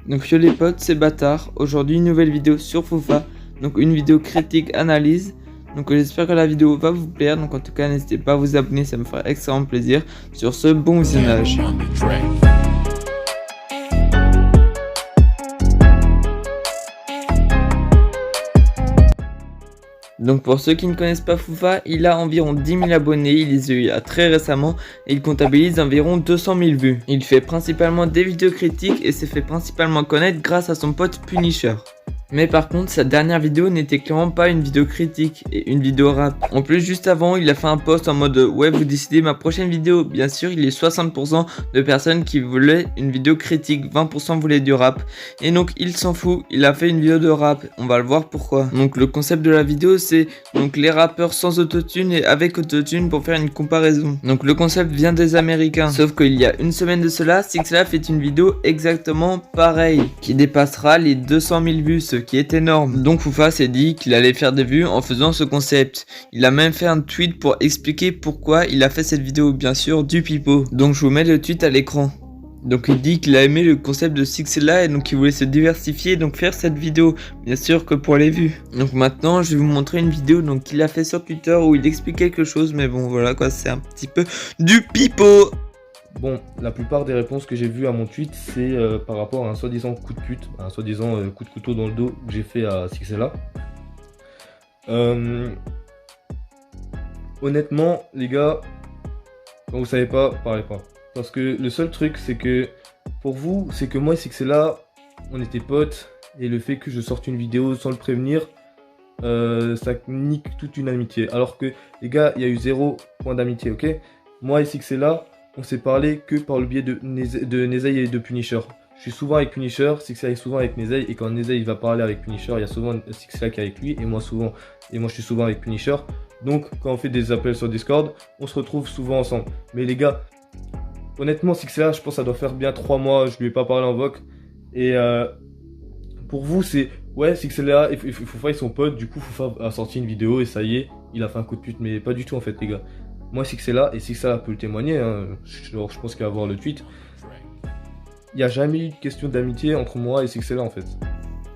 Donc yo les potes, c'est Bâtard. Aujourd'hui une nouvelle vidéo sur Foufa. Donc une vidéo critique analyse. Donc j'espère que la vidéo va vous plaire. Donc en tout cas n'hésitez pas à vous abonner, ça me fera extrêmement plaisir. Sur ce, bon visionnage. Donc pour ceux qui ne connaissent pas Foufa, il a environ 10 000 abonnés, il les a eu très récemment et il comptabilise environ 200 000 vues. Il fait principalement des vidéos critiques et s'est fait principalement connaître grâce à son pote Punisher. Mais par contre, sa dernière vidéo n'était clairement pas une vidéo critique et une vidéo rap. En plus, juste avant, il a fait un post en mode « Ouais, vous décidez ma prochaine vidéo ». Bien sûr, il est 60% de personnes qui voulaient une vidéo critique, 20% voulaient du rap. Et donc, il s'en fout, il a fait une vidéo de rap. On va le voir pourquoi. Donc, le concept de la vidéo, c'est donc les rappeurs sans autotune et avec autotune pour faire une comparaison. Donc, le concept vient des Américains. Sauf qu'il y a une semaine de cela, Sixla fait une vidéo exactement pareille, qui dépassera les 200 000 vues, ce qui est énorme. Donc Foufa s'est dit qu'il allait faire des vues en faisant ce concept. Il a même fait un tweet pour expliquer pourquoi il a fait cette vidéo, bien sûr du pipeau. Donc je vous mets le tweet à l'écran. Donc il dit qu'il a aimé le concept de Sixla et donc il voulait se diversifier, donc faire cette vidéo, bien sûr que pour les vues. Donc maintenant je vais vous montrer une vidéo donc qu'il a fait sur Twitter où il explique quelque chose, mais bon voilà quoi, c'est un petit peu du pipeau. Bon, la plupart des réponses que j'ai vues à mon tweet, c'est par rapport à un soi-disant coup de pute, un soi-disant coup de couteau dans le dos que j'ai fait à Sixla. Honnêtement, les gars, quand vous savez pas, parlez pas. Parce que le seul truc, c'est que pour vous, c'est que moi et Sixla, on était potes, et le fait que je sorte une vidéo sans le prévenir, ça nique toute une amitié. Alors que, les gars, il y a eu 0 point d'amitié, ok? Moi et Sixla, on s'est parlé que par le biais de Nezei et de Punisher. Je suis souvent avec Punisher, Sixla est souvent avec Nezei, et quand Nezei va parler avec Punisher, il y a souvent Sixla qui est avec lui, et moi je suis souvent avec Punisher. Donc quand on fait des appels sur Discord, on se retrouve souvent ensemble. Mais les gars, honnêtement Sixla, je pense que ça doit faire bien 3 mois, je lui ai pas parlé en voc. Et pour vous c'est, ouais Sixla et Foufa ils sont potes, du coup Foufa a sorti une vidéo et ça y est, il a fait un coup de pute, mais pas du tout en fait les gars. Moi, Sixla, et Sixla peut le témoigner, hein, je pense qu'il va voir le tweet. Il n'y a jamais eu de question d'amitié entre moi et Sixla en fait.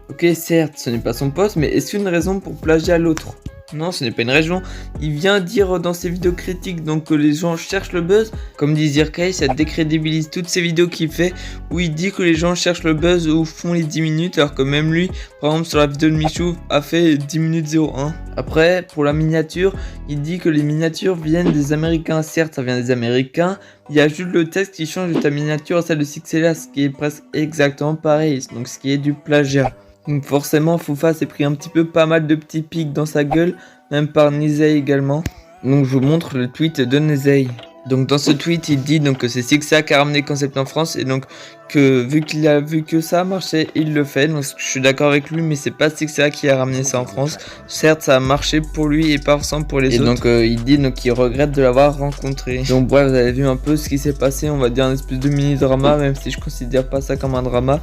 Ok, certes, ce n'est pas son poste, mais est-ce une raison pour plagier à l'autre? Non, ce n'est pas une raison. Il vient dire dans ses vidéos critiques donc que les gens cherchent le buzz. Comme dit Zirkai, ça décrédibilise toutes ces vidéos qu'il fait où il dit que les gens cherchent le buzz ou font les 10 minutes alors que même lui, par exemple sur la vidéo de Michou, a fait 10 minutes 01. Après, pour la miniature, il dit que les miniatures viennent des Américains. Certes, ça vient des Américains. Il y a juste le texte qui change de ta miniature à celle de Sixla, ce qui est presque exactement pareil. Donc ce qui est du plagiat. Donc forcément Foufa s'est pris un petit peu pas mal de petits pics dans sa gueule, même par Nezei également. Donc je vous montre le tweet de Nezei. Donc dans ce tweet il dit donc que c'est Sixla qui a ramené le concept en France et donc que vu qu'il a vu que ça a marché, il le fait. Donc je suis d'accord avec lui, mais c'est pas Sixla qui a ramené ça en France. Certes ça a marché pour lui et pas forcément pour les autres. Et donc il dit donc qu'il regrette de l'avoir rencontré. Donc bref, vous avez vu un peu ce qui s'est passé, on va dire un espèce de mini drama, même si je considère pas ça comme un drama.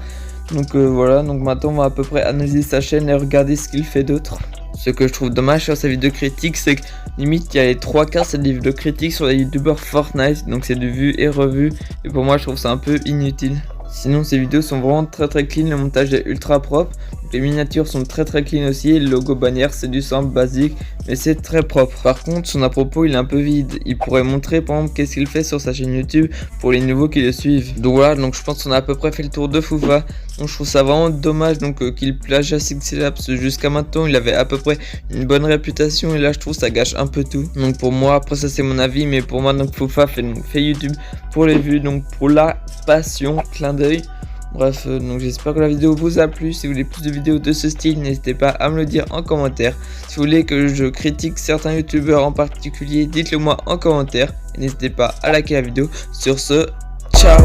Donc voilà, donc maintenant on va à peu près analyser sa chaîne et regarder ce qu'il fait d'autre. Ce que je trouve dommage sur sa vidéo critique, c'est que limite il y a les 3 quarts c'est des vidéos critiques sur les youtubeurs Fortnite, donc c'est de vues et revues, et pour moi je trouve ça un peu inutile. Sinon ces vidéos sont vraiment très clean, le montage est ultra propre, les miniatures sont très clean aussi, et le logo bannière c'est du simple basique, mais c'est très propre. Par contre son à propos il est un peu vide, il pourrait montrer par exemple qu'est-ce qu'il fait sur sa chaîne YouTube pour les nouveaux qui le suivent. Donc voilà, donc je pense qu'on a à peu près fait le tour de Foufa, donc je trouve ça vraiment dommage donc qu'il plagie à Sixla, parce que jusqu'à maintenant il avait à peu près une bonne réputation et là je trouve ça gâche un peu tout. Donc pour moi, après ça c'est mon avis, mais pour moi donc Foufa fait YouTube pour les vues, donc pour la passion, clin d'œil. Bref, donc j'espère que la vidéo vous a plu. Si vous voulez plus de vidéos de ce style, n'hésitez pas à me le dire en commentaire. Si vous voulez que je critique certains youtubeurs en particulier, dites-le moi en commentaire. Et n'hésitez pas à liker la vidéo. Sur ce, ciao!